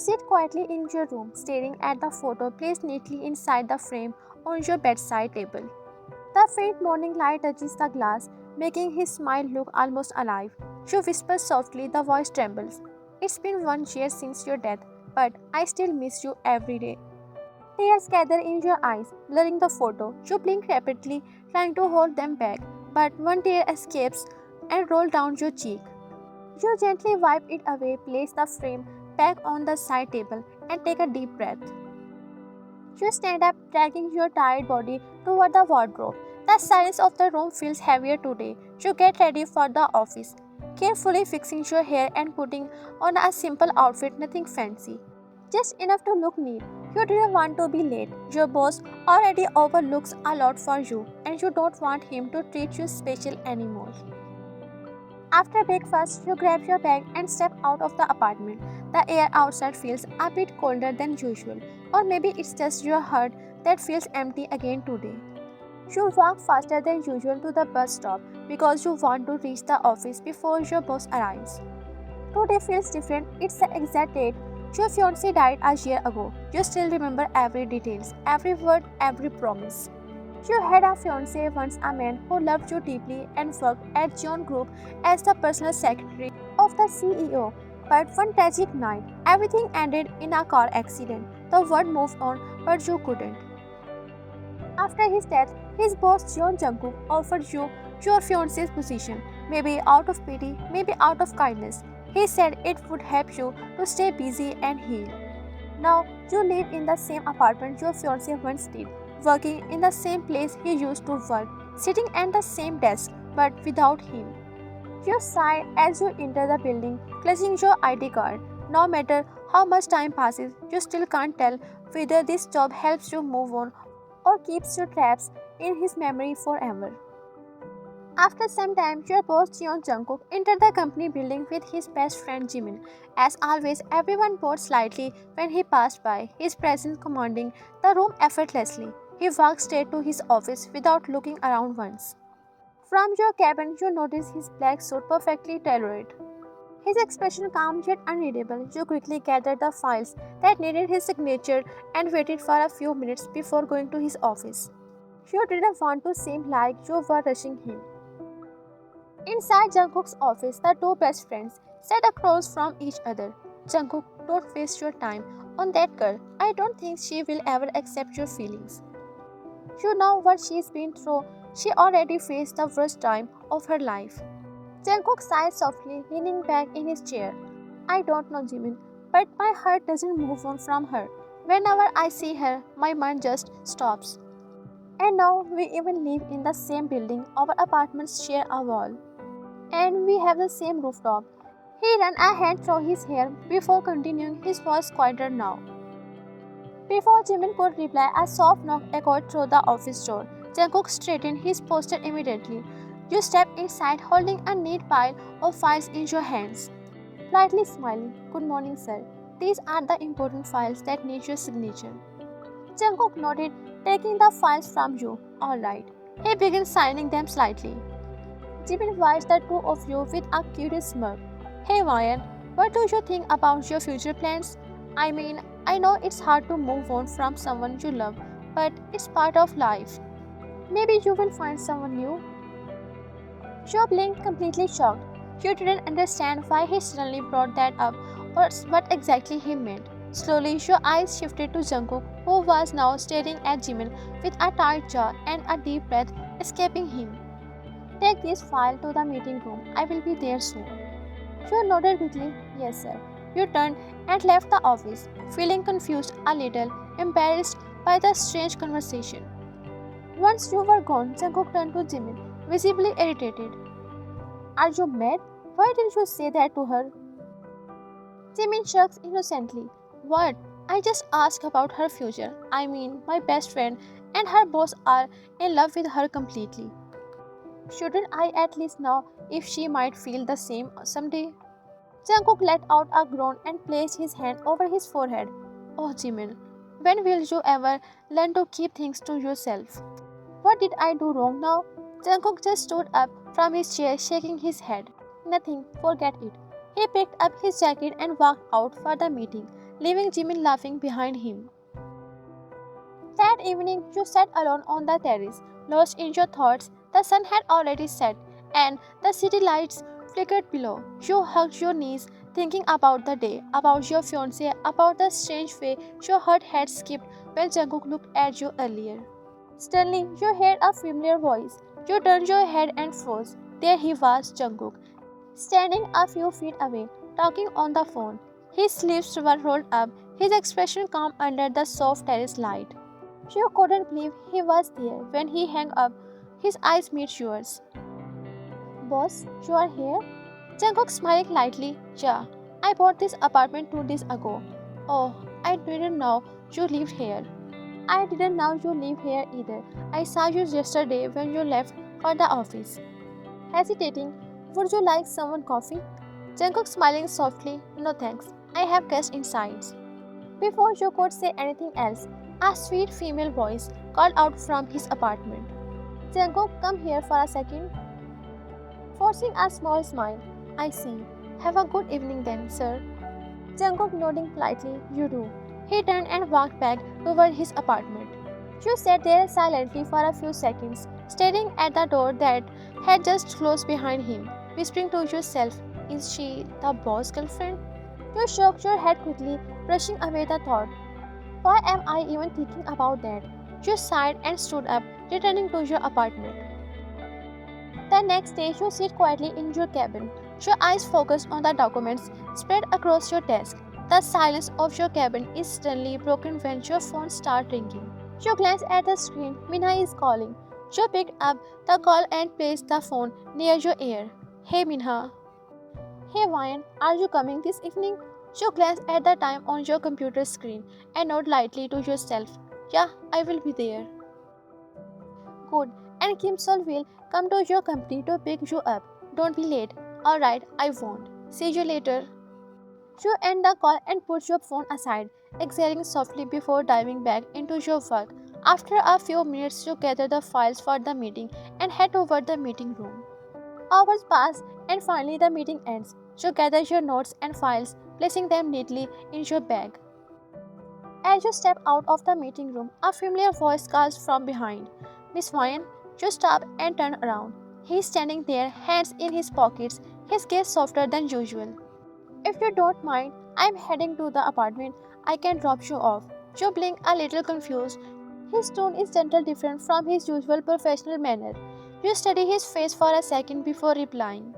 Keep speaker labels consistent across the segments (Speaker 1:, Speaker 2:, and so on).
Speaker 1: sit quietly in your room, staring at the photo placed neatly inside the frame on your bedside table. The faint morning light touches the glass, making his smile look almost alive. You whisper softly, the voice trembles. It's been 1 year since your death, but I still miss you every day. Tears gather in your eyes, blurring the photo. You blink rapidly, trying to hold them back, but one tear escapes and rolls down your cheek. You gently wipe it away, place the frame back on the side table, and take a deep breath. You stand up, dragging your tired body toward the wardrobe. The silence of the room feels heavier today. You get ready for the office, carefully fixing your hair and putting on a simple outfit, nothing fancy. Just enough to look neat. You didn't want to be late. Your boss already overlooks a lot for you, and you don't want him to treat you special anymore. After breakfast, you grab your bag and step out of the apartment. The air outside feels a bit colder than usual, or maybe it's just your heart that feels empty again today. You walk faster than usual to the bus stop because you want to reach the office before your boss arrives. Today feels different. It's the exact date your fiancé died a year ago. You still remember every detail, every word, every promise. You had a fiancé once, a man who loved you deeply and worked at Jungkook as the personal secretary of the CEO. But one tragic night, everything ended in a car accident. The world moved on, but you couldn't. After his death, his boss Jungkook offered you your fiancé's position, maybe out of pity, maybe out of kindness. He said it would help you to stay busy and heal. Now, you live in the same apartment your fiancé once did, working in the same place he used to work, sitting at the same desk, but without him. You sigh as you enter the building, clutching your ID card. No matter how much time passes, you still can't tell whether this job helps you move on or keeps you trapped in his memory forever. After some time, your boss Jungkook entered the company building with his best friend Jimin. As always, everyone bowed slightly when he passed by, his presence commanding the room effortlessly. He walked straight to his office without looking around once. From your cabin, you notice his black suit perfectly tailored. His expression calm yet unreadable. You quickly gathered the files that needed his signature and waited for a few minutes before going to his office. You didn't want to seem like you were rushing him. Inside Jungkook's office, the two best friends sat across from each other. Jungkook, don't waste your time on that girl. I don't think she will ever accept your feelings. You know what she's been through. She already faced the worst time of her life. Jungkook sighed softly, leaning back in his chair. I don't know, Jimin, but my heart doesn't move on from her. Whenever I see her, my mind just stops. And now we even live in the same building. Our apartments share a wall. And we have the same rooftop. He ran a hand through his hair before continuing, his voice quieter now. Before Jimin could reply, a soft knock echoed through the office door. Jungkook straightened his posture immediately. You step inside holding a neat pile of files in your hands. Politely smiling, good morning, sir. These are the important files that need your signature. Jungkook nodded, taking the files from you. All right. He began signing them slightly. Jimin watched the two of you with a curious smirk. Hey Ryan, what do you think about your future plans? I mean, I know it's hard to move on from someone you love, but it's part of life. Maybe you will find someone new. You blinked, completely shocked. You didn't understand why he suddenly brought that up or what exactly he meant. Slowly, your eyes shifted to Jungkook, who was now staring at Jimin with a tight jaw and a deep breath escaping him. Take this file to the meeting room. I will be there soon. You nodded quickly. Yes, sir. You turned and left the office, feeling confused, a little embarrassed by the strange conversation. Once you were gone, Jungkook turned to Jimin, visibly irritated. Are you mad? Why didn't you say that to her? Jimin shrugs innocently. What? I just asked about her future. I mean, my best friend and her boss are in love with her completely. Shouldn't I at least know if she might feel the same someday? Jungkook let out a groan and placed his hand over his forehead. Oh Jimin, when will you ever learn to keep things to yourself? What did I do wrong now? Jungkook just stood up from his chair, shaking his head. Nothing, forget it. He picked up his jacket and walked out for the meeting, leaving Jimin laughing behind him. That evening, you sat alone on the terrace, lost in your thoughts. The sun had already set, and the city lights flickered below. You hugged your knees, thinking about the day, about your fiancé, about the strange way your heart had skipped when Jungkook looked at you earlier. Suddenly, you heard a familiar voice. You turned your head and froze. There he was, Jungkook, standing a few feet away, talking on the phone. His sleeves were rolled up, his expression calm under the soft terrace light. You couldn't believe he was there when he hung up. His eyes met yours. Boss, you are here? Jungkook smiled lightly. Yeah, I bought this apartment 2 days ago. Oh, I didn't know you lived here. I didn't know you live here either. I saw you yesterday when you left for the office. Hesitating, would you like someone coffee? Jungkook smiling softly. No thanks. I have guests inside. Before you could say anything else, a sweet female voice called out from his apartment. Jungkook, come here for a second. Forcing a small smile. I see. Have a good evening then, sir. Jungkook nodding politely. You do. He turned and walked back toward his apartment. You sat there silently for a few seconds, staring at the door that had just closed behind him, whispering to yourself, is she the boss girlfriend? You shook your head quickly, brushing away the thought. Why am I even thinking about that? You sighed and stood up, returning to your apartment. The next day, you sit quietly in your cabin, your eyes focused on the documents spread across your desk. The silence of your cabin is suddenly broken when your phone starts ringing. You glance at the screen. Minha is calling. You picked up the call and placed the phone near your ear. Hey Minha. Hey Ryan, are you coming this evening? You glance at the time on your computer screen and nod lightly to yourself. Yeah, I will be there. Good. And Kim Sol will come to your company to pick you up. Don't be late. Alright, I won't. See you later. You end the call and put your phone aside, exhaling softly before diving back into your work. After a few minutes, you gather the files for the meeting and head toward the meeting room. Hours pass and finally the meeting ends. You gather your notes and files, placing them neatly in your bag. As you step out of the meeting room, a familiar voice calls from behind. Miss Ryan, you stop and turn around. He is standing there, hands in his pockets, his gaze softer than usual. If you don't mind, I am heading to the apartment. I can drop you off. You blink a little confused. His tone is gentle, different from his usual professional manner. You study his face for a second before replying.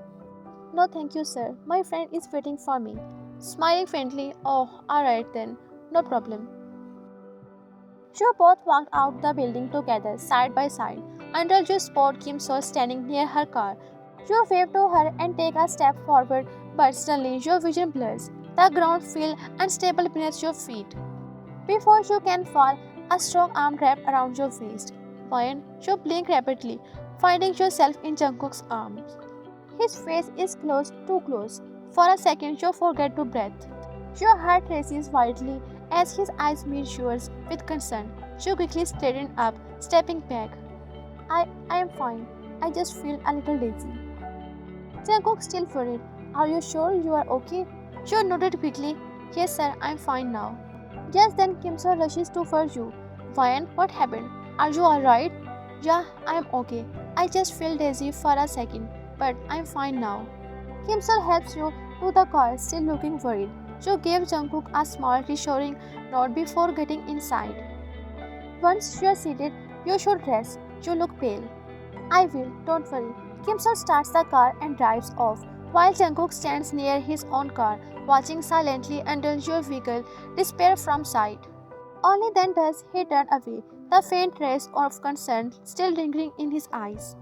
Speaker 1: No, thank you, sir. My friend is waiting for me. Smiling faintly, oh, alright then. No problem. You both walked out the building together, side by side, until you spot Kim Sol standing near her car. You wave to her and take a step forward, but suddenly your vision blurs. The ground feels unstable beneath your feet. Before you can fall, a strong arm wrapped around your waist. Ryan, you blink rapidly, finding yourself in Jungkook's arms. His face is close, too close. For a second, you forget to breathe. Your heart races wildly as his eyes meet yours with concern. You quickly straighten up, stepping back. I am fine. I just feel a little dizzy. Jungkook still worried. Are you sure you are okay? You nodded quickly. Yes, sir, I'm fine now. Just then Kim Sol rushes towards you. Ryan, what happened? Are you alright? Yeah, I'm okay. I just feel dizzy for a second, but I'm fine now. Kim Sol helps you to the car, still looking worried. You gave Jungkook a small, reassuring nod before getting inside. Once you are seated, you should rest. You look pale. I will, don't worry. Kim Sol starts the car and drives off, while Jungkook stands near his own car, watching silently until your vehicle disappears from sight. Only then does he turn away, the faint trace of concern still lingering in his eyes.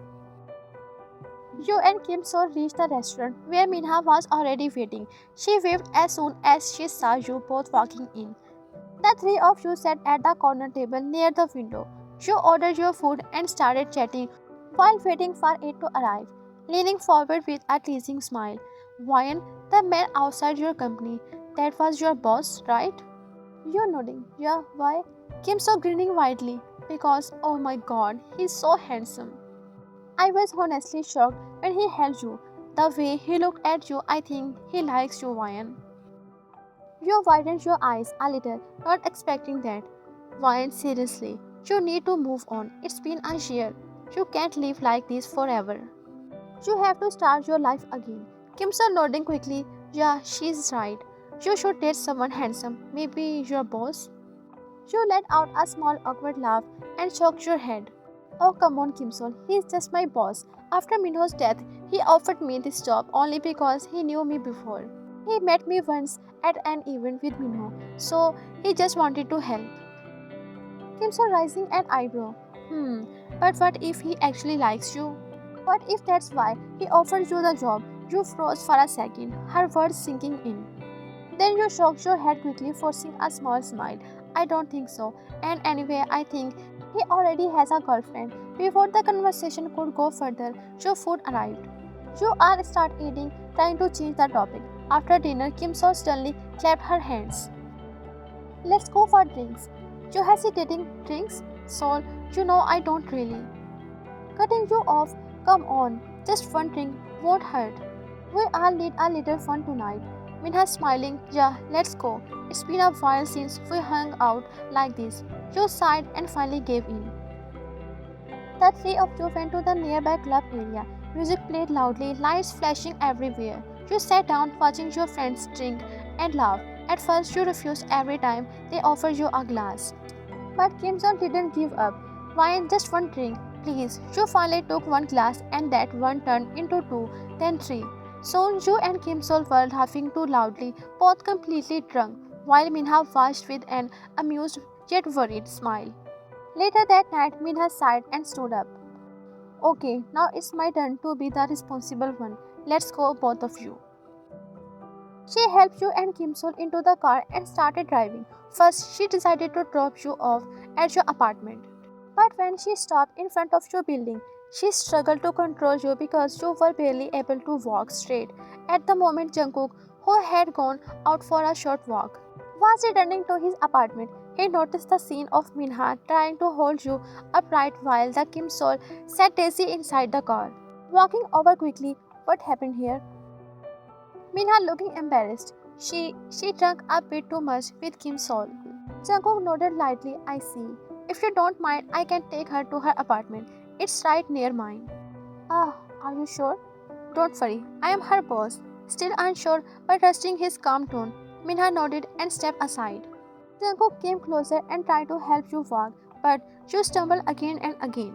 Speaker 1: You and Kim Sol reached the restaurant where Minha was already waiting. She waved as soon as she saw you both walking in. The three of you sat at the corner table near the window. You ordered your food and started chatting while waiting for it to arrive, leaning forward with a teasing smile. Ryan, the man outside your company, that was your boss, right? You nodding. Yeah, why? Kim Sol grinning widely. Because, oh my god, he's so handsome. I was honestly shocked when he held you. The way he looked at you, I think he likes you, Ryan. You widened your eyes a little, not expecting that. Why, seriously, you need to move on. It's been a year. You can't live like this forever. You have to start your life again. Kim Soo nodding quickly. Yeah, she's right. You should date someone handsome. Maybe your boss? You let out a small awkward laugh and shook your head. Oh, come on, Kim Sol. He's just my boss. After Minho's death, he offered me this job only because he knew me before. He met me once at an event with Minho, so he just wanted to help. Kim Sol raising an eyebrow. But what if he actually likes you? What if that's why he offered you the job? You froze for a second, her words sinking in. Then you shook your head quickly, forcing a small smile. I don't think so. And anyway, I think he already has a girlfriend. Before the conversation could go further, your food arrived. You all start eating, trying to change the topic. After dinner, Kim So suddenly clapped her hands. Let's go for drinks. You hesitating? Drinks? Sol, you know I don't really. Cutting you off? Come on, just one drink won't hurt. We all need a little fun tonight. Minha smiling, yeah, let's go. It's been a while since we hung out like this. You sighed and finally gave in. The three of you went to the nearby club area. Music played loudly, lights flashing everywhere. You sat down watching your friends drink and laugh. At first, you refused every time they offered you a glass. But Kim Jong didn't give up. Wine, just one drink, please. You finally took one glass and that one turned into two, then three. Soon Ju and Kim Sol were laughing too loudly, both completely drunk, while Minha watched with an amused yet worried smile. Later that night, Minha sighed and stood up. Okay, now it's my turn to be the responsible one. Let's go, both of you. She helped you and Kim Sol into the car and started driving. First, she decided to drop you off at your apartment. But when she stopped in front of your building, she struggled to control you because you were barely able to walk straight. At the moment, Jungkook, who had gone out for a short walk, was returning to his apartment. He noticed the scene of Minha trying to hold you upright while the Kim Sol sat Daisy inside the car. Walking over quickly, what happened here? Minha looking embarrassed. She drank a bit too much with Kim Sol. Jungkook nodded lightly. I see. If you don't mind, I can take her to her apartment. It's right near mine. Are you sure? Don't worry, I am her boss. Still unsure, but trusting his calm tone, Minha nodded and stepped aside. Jungkook came closer and tried to help you walk, but you stumbled again and again.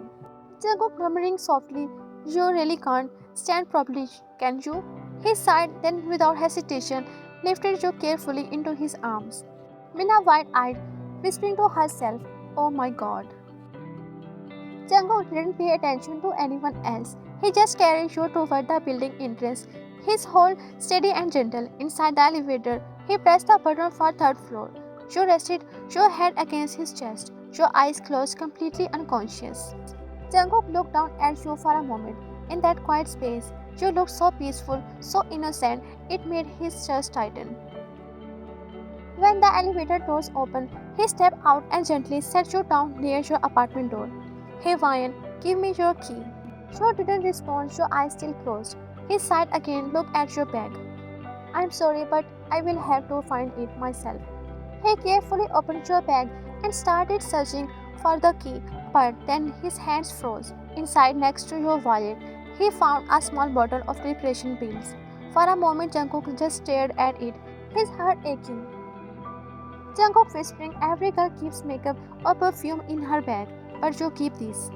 Speaker 1: Jungkook murmuring softly, you really can't stand properly, can you? He sighed, then without hesitation, lifted you carefully into his arms. Minha wide-eyed, whispering to herself, oh my god. Jungkook didn't pay attention to anyone else. He just carried you toward the building entrance. His hold steady and gentle. Inside the elevator, he pressed the button for third floor. You rested your head against his chest, your eyes closed, completely unconscious. Jungkook looked down at you for a moment. In that quiet space, you looked so peaceful, so innocent, it made his chest tighten. When the elevator doors opened, he stepped out and gently set you down near your apartment door. Hey Ryan, give me your key. You didn't respond, your eyes still closed. He sighed again, looked at your bag. I'm sorry, but I will have to find it myself. He carefully opened your bag and started searching for the key, but then his hands froze. Inside, next to your wallet, he found a small bottle of preparation pills. For a moment, Jungkook just stared at it, his heart aching. Jungkook whispering, every girl keeps makeup or perfume in her bag, but you keep this.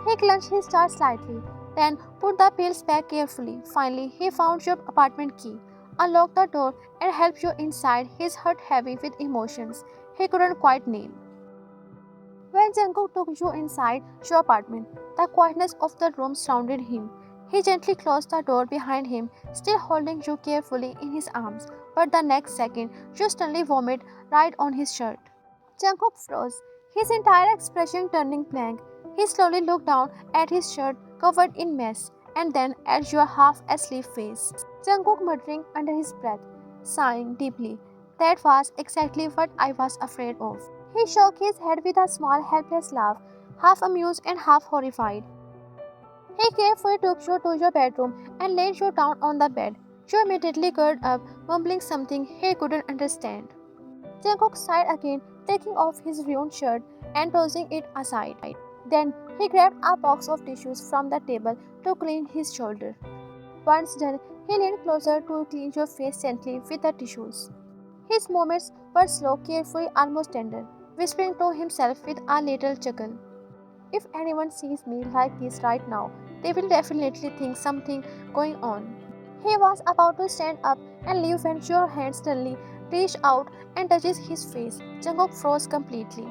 Speaker 1: He clenched his jaw slightly, then put the pills back carefully. Finally, he found your apartment key, unlocked the door, and helped you inside, his heart heavy with emotions he couldn't quite name. When Jungkook took you inside your apartment, the quietness of the room surrounded him. He gently closed the door behind him, still holding you carefully in his arms, but the next second, you suddenly vomited right on his shirt. Jungkook froze, his entire expression turning blank. He slowly looked down at his shirt covered in mess, and then at your half-asleep face. Jungkook muttering under his breath, sighing deeply. That was exactly what I was afraid of. He shook his head with a small, helpless laugh, half amused and half horrified. He carefully took you to your bedroom and laid you down on the bed. Joe immediately curled up, mumbling something he couldn't understand. Jungkook sighed again, taking off his ruined shirt and tossing it aside. Then he grabbed a box of tissues from the table to clean his shoulder. Once done, he leaned closer to clean your face gently with the tissues. His movements were slow, careful, almost tender, whispering to himself with a little chuckle. If anyone sees me like this right now, they will definitely think something going on. He was about to stand up and leave when your hand suddenly reached out and touches his face. Jungkook froze completely.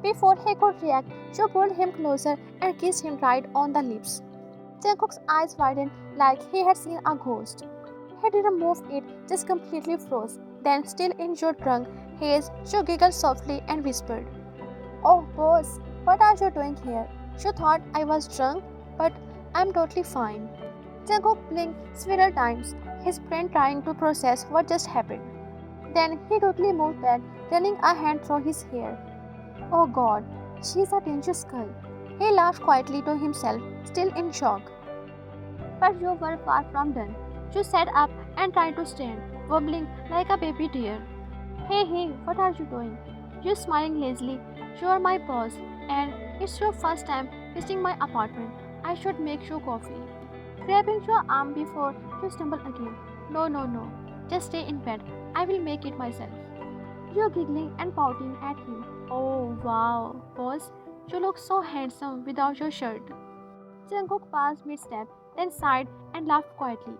Speaker 1: Before he could react, Jo pulled him closer and kissed him right on the lips. Jungkook's eyes widened like he had seen a ghost. He didn't move it, just completely froze. Then, still in your drunk haze, Jo giggled softly and whispered, "Oh, boss, what are you doing here? You thought I was drunk, but I'm totally fine." Jungkook blinked several times, his brain trying to process what just happened. Then he quickly moved back, running a hand through his hair. "Oh God, she's a dangerous girl." He laughed quietly to himself, still in shock. But you were far from done. You sat up and tried to stand, wobbling like a baby deer. "Hey, hey, what are you doing?" You smiling lazily. "You're my boss, and it's your first time visiting my apartment. I should make you coffee." Grabbing your arm before you stumble again. "No, no, no. Just stay in bed. I will make it myself." You're giggling and pouting at him. "Oh, wow, boss. You look so handsome without your shirt." Jungkook paused mid-step, then sighed and laughed quietly.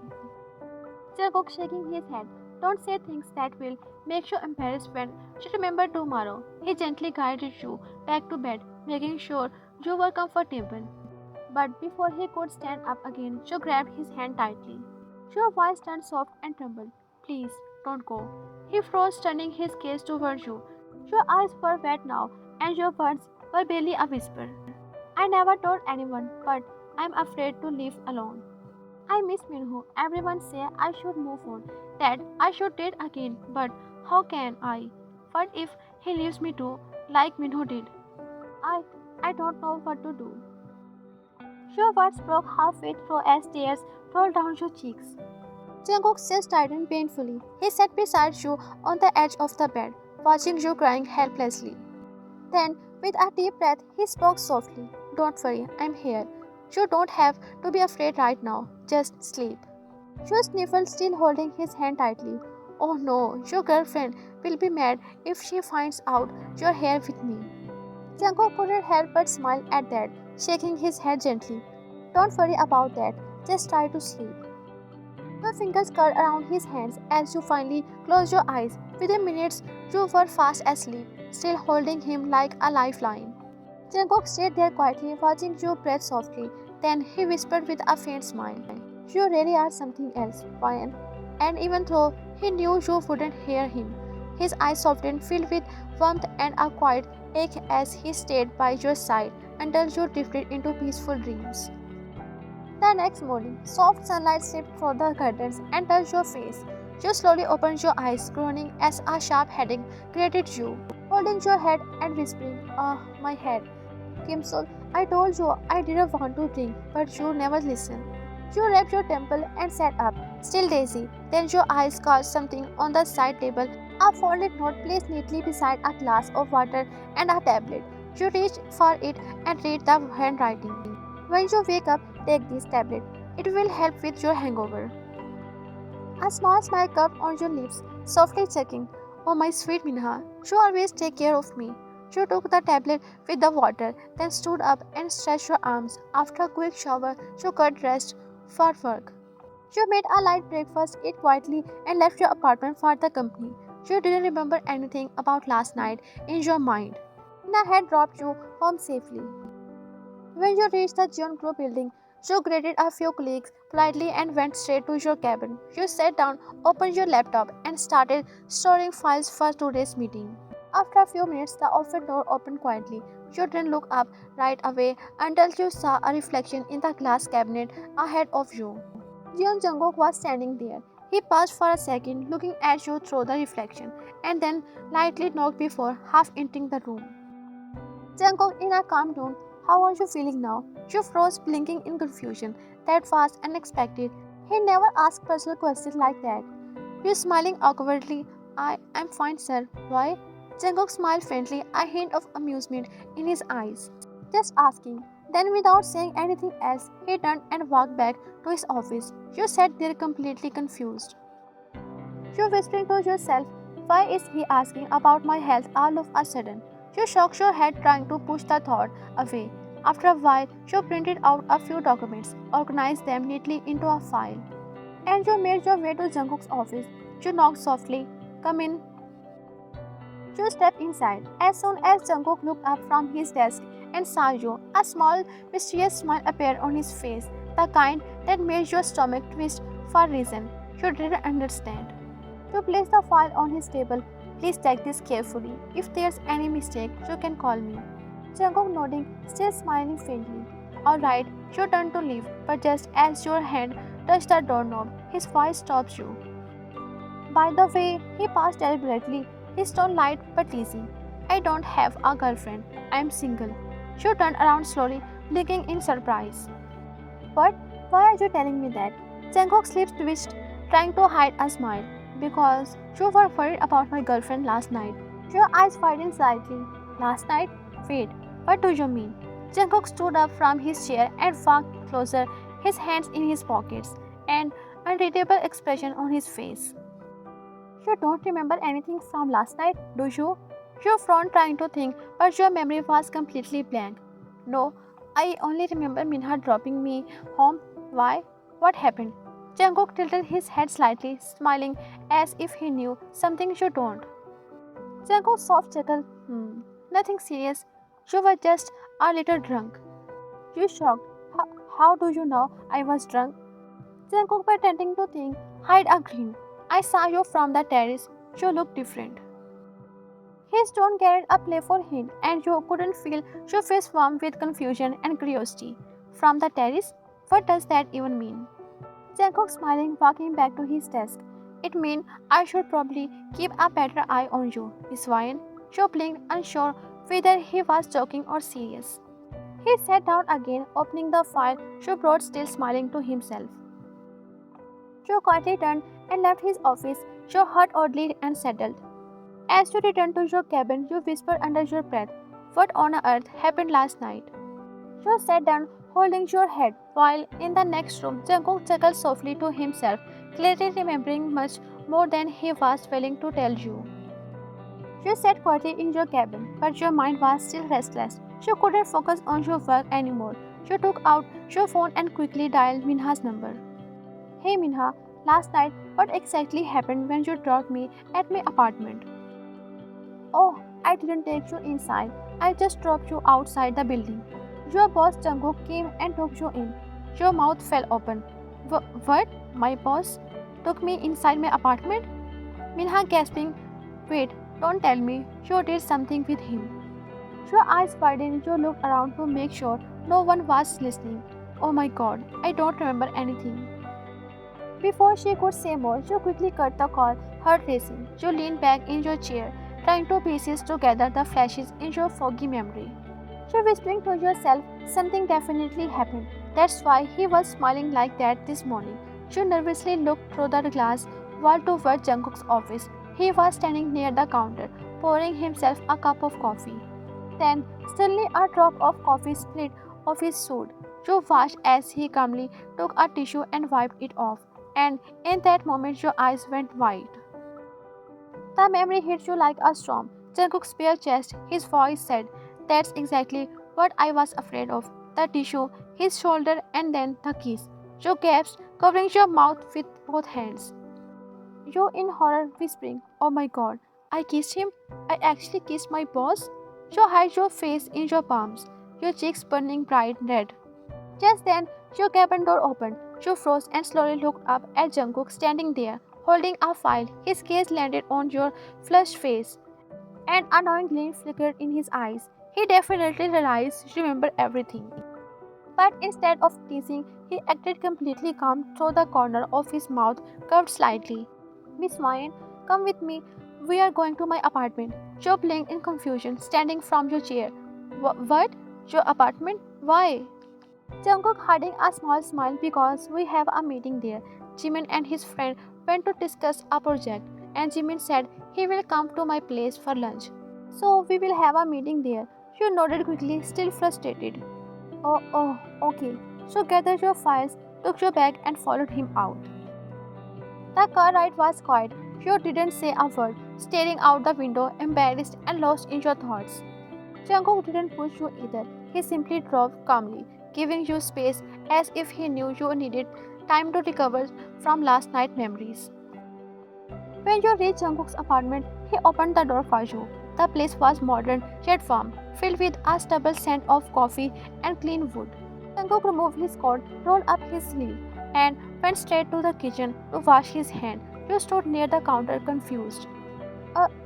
Speaker 1: Jungkook shaking his head. "Don't say things that will make you embarrassed when you remember tomorrow." He gently guided you back to bed, making sure you were comfortable. But before he could stand up again, Joe grabbed his hand tightly. Your voice turned soft and trembled. "Please, don't go." He froze, turning his gaze toward you. Your eyes were wet now, and your words were barely a whisper. "I never told anyone, but I'm afraid to leave alone. I miss Minho. Everyone say I should move on, that I should date again, but how can I? What if he leaves me too, like Minho did? I I don't know what to do." Your words broke halfway through as tears rolled down your cheeks. Jungkook's chest tightened painfully. He sat beside you on the edge of the bed, watching you crying helplessly. Then, with a deep breath, he spoke softly. "Don't worry, I'm here. You don't have to be afraid right now. Just sleep." You sniffled, still holding his hand tightly. "Oh no, your girlfriend will be mad if she finds out you're here with me." Jungkook couldn't help but smile at that, shaking his head gently. "Don't worry about that. Just try to sleep." Your fingers curled around his hands as you finally closed your eyes. Within minutes, you were fast asleep, still holding him like a lifeline. Jungkook stayed there quietly, watching you breathe softly. Then he whispered with a faint smile, "You really are something else, Ryan." And even though he knew you wouldn't hear him, his eyes softened, filled with warmth and a quiet ache as he stayed by your side until you drifted into peaceful dreams. The next morning, soft sunlight slipped through the curtains and touched your face. You slowly opened your eyes, groaning as a sharp headache greeted you, holding your head and whispering, "Ah, my head. Kimsol, I told you I didn't want to drink, but you never listened." You rubbed your temple and sat up, still dizzy. Then your eyes caught something on the side table, a folded note placed neatly beside a glass of water and a tablet. You reached for it and read the handwriting. "When you wake up, take this tablet. It will help with your hangover." A small smile curved on your lips, softly checking, "Oh, my sweet Minha, you always take care of me." You took the tablet with the water, then stood up and stretched your arms. After a quick shower, you got dressed for work. You made a light breakfast, ate quietly, and left your apartment for the company. You didn't remember anything about last night in your mind. Minna had dropped you home safely. When you reached the Jungkook building, you greeted a few colleagues politely and went straight to your cabin. You sat down, opened your laptop, and started storing files for today's meeting. After a few minutes, the office door opened quietly. You didn't look up right away until you saw a reflection in the glass cabinet ahead of you. Jeon Jungkook was standing there. He paused for a second, looking at you through the reflection, and then lightly knocked before half entering the room. Jungkook, in a calm tone, "How are you feeling now?" You froze, blinking in confusion. That was unexpected. He never asks personal questions like that. You're smiling awkwardly. I'm fine, sir. Why? Jungkook smiled faintly, a hint of amusement in his eyes. Just asking. Then, without saying anything else, he turned and walked back to his office. You sat there completely confused. You're whispering to yourself, why is he asking about my health all of a sudden? You shook your head trying to push the thought away. After a while, you printed out a few documents, organized them neatly into a file, and you made your way to Jungkook's office. You knocked softly. Come in. You stepped inside. As soon as Jungkook looked up from his desk and saw you, a small, mysterious smile appeared on his face, the kind that made your stomach twist for a reason you didn't understand. You placed the file on his table. Please check this carefully. If there's any mistake, you can call me. Jungkook nodding, still smiling faintly. Alright, you turned to leave, but just as your hand touched the doorknob, his voice stopped you. By the way, he passed deliberately, his tone light but easy. I don't have a girlfriend. I'm single. You turned around slowly, blinking in surprise. What? Why are you telling me that? Jungkook's lips twitched, trying to hide a smile. Because you were worried about my girlfriend last night. Your eyes widened slightly. Last night? Wait, what do you mean? Jungkook stood up from his chair and walked closer, his hands in his pockets, an unreadable expression on his face. You don't remember anything from last night, do you? You frowned trying to think, but your memory was completely blank. No, I only remember Minha dropping me home. Why? What happened? Jungkook tilted his head slightly, smiling as if he knew something you don't. Jungkook's soft chuckle. Nothing serious. You were just a little drunk. You shocked. How do you know I was drunk? Jungkook, pretending to think, hide a grin. I saw you from the terrace. You look different. His tone carried a playful hint, and you couldn't feel your face warm with confusion and curiosity. From the terrace? What does that even mean? Jungkook smiling, walking back to his desk. It means I should probably keep a better eye on you, Miss Wyan. You blinked, unsure whether he was joking or serious. He sat down again, opening the file she brought, still smiling to himself. Joe quietly turned and left his office, your heart oddly unsettled. As you returned to your cabin, you whispered under your breath, what on earth happened last night? You sat down, holding your head, while in the next room, Jungkook chuckled softly to himself, clearly remembering much more than he was willing to tell you. You sat quietly in your cabin, but your mind was still restless. You couldn't focus on your work anymore. You took out your phone and quickly dialed Minha's number. Hey Minha, last night what exactly happened when you dropped me at my apartment? Oh, I didn't take you inside. I just dropped you outside the building. Your boss Jungkook came and took you in. Your mouth fell open. What? My boss took me inside my apartment? Minha gasping. Wait, don't tell me you did something with him. Your eyes widened. You looked around to make sure no one was listening. Oh my god, I don't remember anything. Before she could say more, you quickly cut the call, heart racing. You leaned back in your chair, trying to piece together the flashes in your foggy memory. You whispering to yourself, something definitely happened. That's why he was smiling like that this morning. You nervously looked through the glass wall toward Jungkook's office. He was standing near the counter, pouring himself a cup of coffee. Then, suddenly a drop of coffee split off his suit. You watched as he calmly took a tissue and wiped it off. And in that moment, your eyes went wide. The memory hit you like a storm. Jungkook's bare chest, his voice said, that's exactly what I was afraid of. The tissue, his shoulder, and then the kiss. You gasped, covering your mouth with both hands. You in horror, whispering, oh my god, I kissed him? I actually kissed my boss? You hid your face in your palms, your cheeks burning bright red. Just then, your cabin door opened. You froze and slowly looked up at Jungkook standing there, holding a file. His gaze landed on your flushed face. An annoying gleam flickered in his eyes. He definitely realized you remembered everything. But instead of teasing, he acted completely calm through the corner of his mouth curved slightly. Miss Wyan, come with me. We are going to my apartment. You blinked in confusion, standing from your chair. What? Your apartment? Why? Jungkook hiding a small smile because we have a meeting there. Jimin and his friend went to discuss a project, and Jimin said he will come to my place for lunch. So we will have a meeting there. You nodded quickly, still frustrated. Oh, okay. So gathered your files, took your bag, and followed him out. The car ride was quiet. You didn't say a word, staring out the window, embarrassed and lost in your thoughts. Jungkook didn't push you either. He simply drove calmly, giving you space as if he knew you needed time to recover from last night's memories. When you reached Jungkook's apartment, he opened the door for you. The place was modern yet warm, filled with a stubble scent of coffee and clean wood. Jungkook removed his coat, rolled up his sleeve, and went straight to the kitchen to wash his hands. You stood near the counter confused.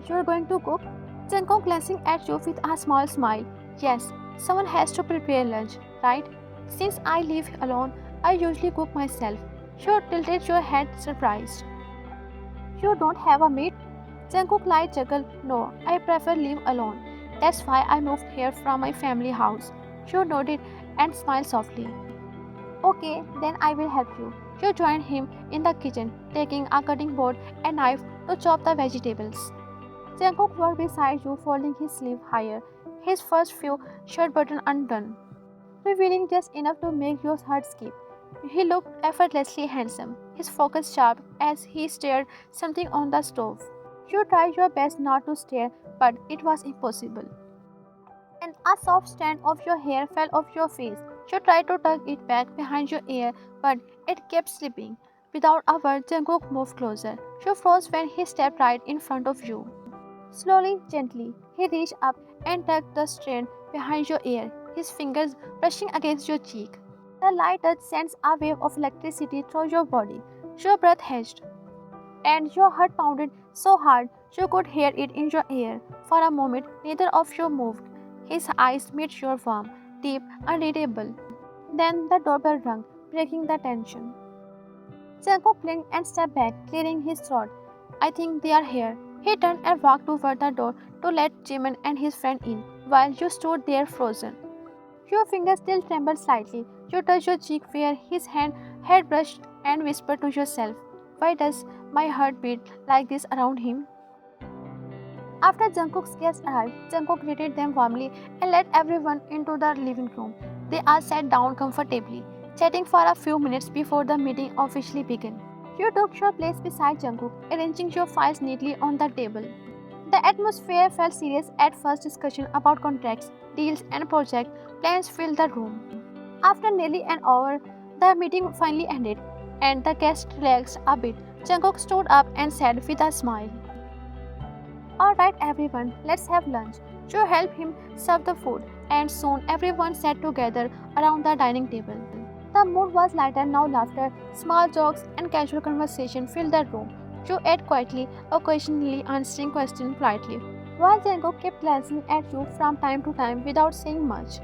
Speaker 1: You're going to cook? Jungkook glancing at you with a small smile. Yes, someone has to prepare lunch, right? Since I live alone, I usually cook myself. You tilted your head surprised. You don't have a maid? Jungkook light chuckled. No, I prefer live alone. That's why I moved here from my family house. You nodded and smiled softly. Okay, then I will help you. You joined him in the kitchen, taking a cutting board and knife to chop the vegetables. Jungkook walked beside you, folding his sleeve higher, his first few shirt button undone, revealing just enough to make your heart skip. He looked effortlessly handsome, his focus sharp as he stirred something on the stove. You tried your best not to stare, but it was impossible. And a soft strand of your hair fell off your face. You tried to tuck it back behind your ear, but it kept slipping. Without a word, Jungkook moved closer. You froze when he stepped right in front of you. Slowly, gently, he reached up and tucked the strand behind your ear, his fingers brushing against your cheek. The light touch sends a wave of electricity through your body. Your breath hedged, and your heart pounded so hard you could hear it in your ear. For a moment, neither of you moved. His eyes met your warm, deep, unreadable. Then the doorbell rang, breaking the tension. Jungkook blinked and stepped back, clearing his throat. I think they are here. He turned and walked toward the door to let Jimin and his friend in, while you stood there frozen. Your fingers still trembled slightly. You touched your cheek where his hand had brushed and whispered to yourself, why does my heart beat like this around him? After Jungkook's guests arrived, Jungkook greeted them warmly and led everyone into the living room. They all sat down comfortably, chatting for a few minutes before the meeting officially began. You took your place beside Jungkook, arranging your files neatly on the table. The atmosphere felt serious at first. Discussion about contracts, deals, and project plans filled the room. After nearly an hour, the meeting finally ended, and the guests relaxed a bit. Jungkook stood up and said with a smile, Alright everyone, let's have lunch. You helped him serve the food, and soon everyone sat together around the dining table. The mood was lighter now. Laughter, small jokes, and casual conversation filled the room. You ate quietly, occasionally answering questions politely, while Jungkook kept glancing at you from time to time without saying much.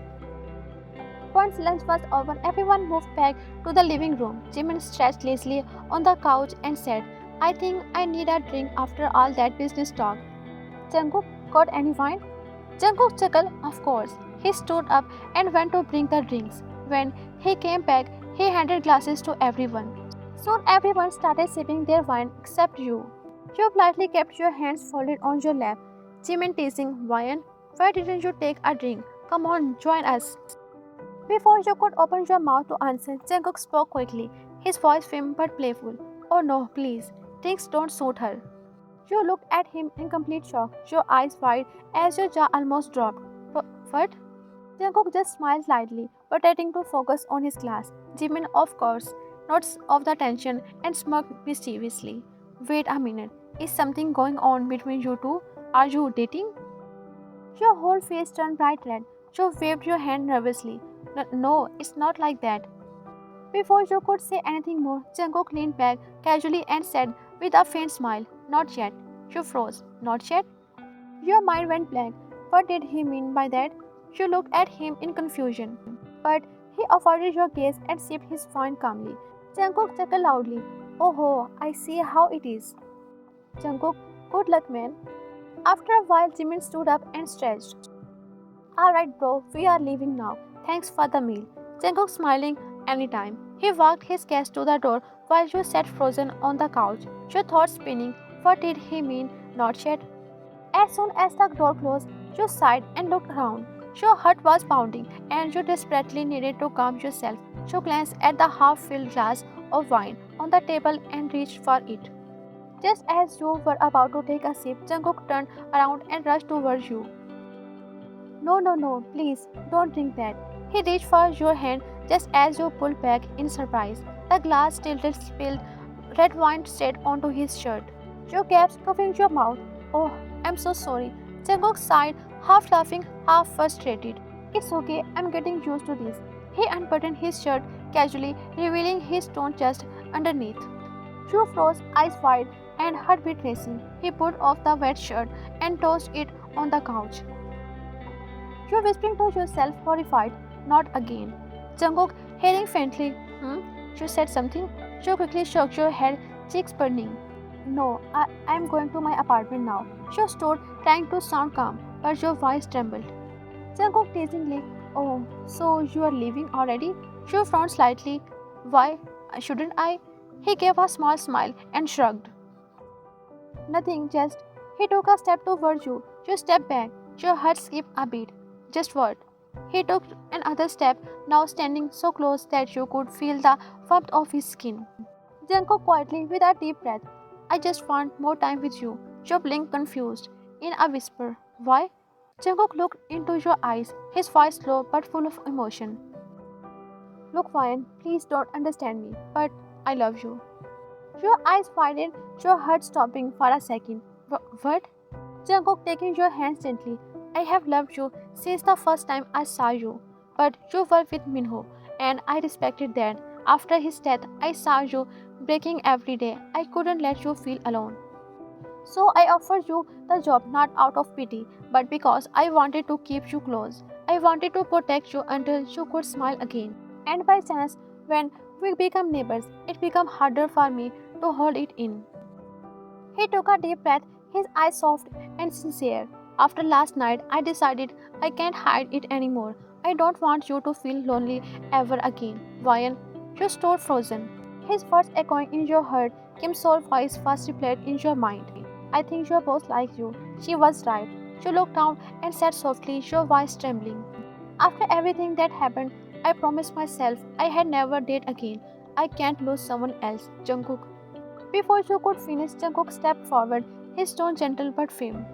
Speaker 1: Once lunch was over, everyone moved back to the living room. Jimin stretched lazily on the couch and said, I think I need a drink after all that business talk. Jungkook, got any wine? Jungkook chuckled, of course. He stood up and went to bring the drinks. When he came back, he handed glasses to everyone. Soon everyone started sipping their wine except you. You politely kept your hands folded on your lap. Jimin teasing, Wyan, why didn't you take a drink? Come on, join us. Before you could open your mouth to answer, Jungkook spoke quickly, his voice firm but playful. Oh no, please, drinks don't suit her. You looked at him in complete shock, your eyes wide as your jaw almost dropped. What? Jungkook just smiled slightly, pretending to focus on his glass. Jimin, of course, nods off the tension and smirked mischievously. Wait a minute, is something going on between you two? Are you dating? Your whole face turned bright red. You waved your hand nervously. No, it's not like that. Before you could say anything more, Jungkook leaned back casually and said with a faint smile, Not yet. You froze. Not yet? Your mind went blank. What did he mean by that? You looked at him in confusion. But he avoided your gaze and sipped his wine calmly. Jungkook chuckled loudly. Oh, I see how it is. Jungkook, good luck, man. After a while, Jimin stood up and stretched. Alright, bro, we are leaving now. Thanks for the meal. Jungkook smiling anytime. He walked his guest to the door while Ju sat frozen on the couch. Ju thought spinning. What did he mean? Not yet. As soon as the door closed, Ju sighed and looked around. Ju's heart was pounding, and Ju desperately needed to calm herself. Ju glanced at the half-filled glass of wine on the table and reached for it. Just as Ju were about to take a sip, Jungkook turned around and rushed towards Ju. No, no, no, please, don't drink that. He reached for your hand just as you pulled back in surprise. The glass tilted spilled red wine straight onto his shirt. You gasped, covering your mouth. Oh, I'm so sorry. Jungkook sighed, half laughing, half frustrated. It's okay, I'm getting used to this. He unbuttoned his shirt casually, revealing his toned chest underneath. Ju froze, eyes wide, and heartbeat racing. He pulled off the wet shirt and tossed it on the couch. You whispering to yourself, horrified. Not again. Jungkook, hearing faintly, You said something? You quickly shook your head, cheeks burning. No, I'm going to my apartment now. You stood, trying to sound calm, but your voice trembled. Jungkook teasingly, Oh, so you are leaving already? You frowned slightly. Why? Shouldn't I? He gave a small smile and shrugged. Nothing, just. He took a step towards you. You stepped back. Your heart skipped a beat. Just what? He took another step, now standing so close that you could feel the warmth of his skin. Jungkook quietly, with a deep breath. I just want more time with you. You blinked confused. In a whisper. Why? Jungkook looked into your eyes, his voice low but full of emotion. Look, Ryan, please don't understand me, but I love you. Your eyes widened, your heart stopping for a second. What? Jungkook taking your hands gently. I have loved you since the first time I saw you. But you were with Minho, and I respected that. After his death, I saw you breaking every day. I couldn't let you feel alone. So I offered you the job not out of pity, but because I wanted to keep you close. I wanted to protect you until you could smile again. And by chance, when we become neighbors, it became harder for me to hold it in. He took a deep breath, his eyes soft and sincere. After last night, I decided I can't hide it anymore. I don't want you to feel lonely ever again. Ryan, you stood frozen. His words echoing in your heart, Kim's soul voice first replayed in your mind. I think you're both like you. She was right. She looked down and said softly, your voice trembling. After everything that happened, I promised myself I had never date again. I can't lose someone else, Jungkook. Before you could finish, Jungkook stepped forward, his tone gentle but firm.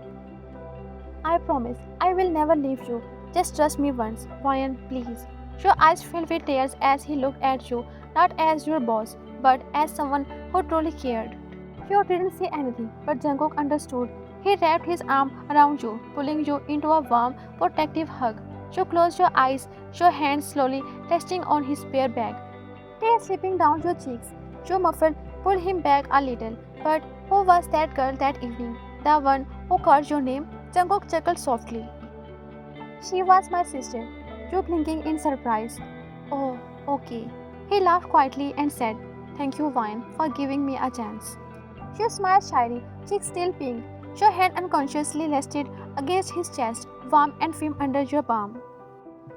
Speaker 1: I promise, I will never leave you. Just trust me once, Ryan, please. Your eyes filled with tears as he looked at you, not as your boss, but as someone who truly cared. You didn't say anything, but Jungkook understood. He wrapped his arm around you, pulling you into a warm, protective hug. You closed your eyes, your hands slowly resting on his bare back. Tears slipping down your cheeks. You muffled, pulled him back a little. But who was that girl that evening? The one who called your name? Jungkook chuckled softly. She was my sister. You blinking in surprise. Oh, okay. He laughed quietly and said, Thank you, Vine, for giving me a chance. She smiled shyly, cheeks still pink. Your hand unconsciously rested against his chest, warm and firm under your palm.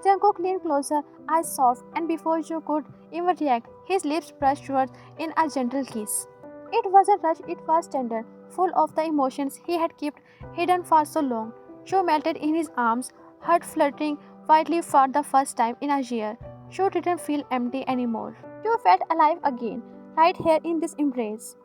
Speaker 1: Jungkook leaned closer, eyes soft, and before you could even react, his lips brushed yours in a gentle kiss. It wasn't rush, it was tender, full of the emotions he had kept hidden for so long. You melted in his arms, heart fluttering wildly for the first time in a year. You didn't feel empty anymore. You felt alive again, right here in this embrace.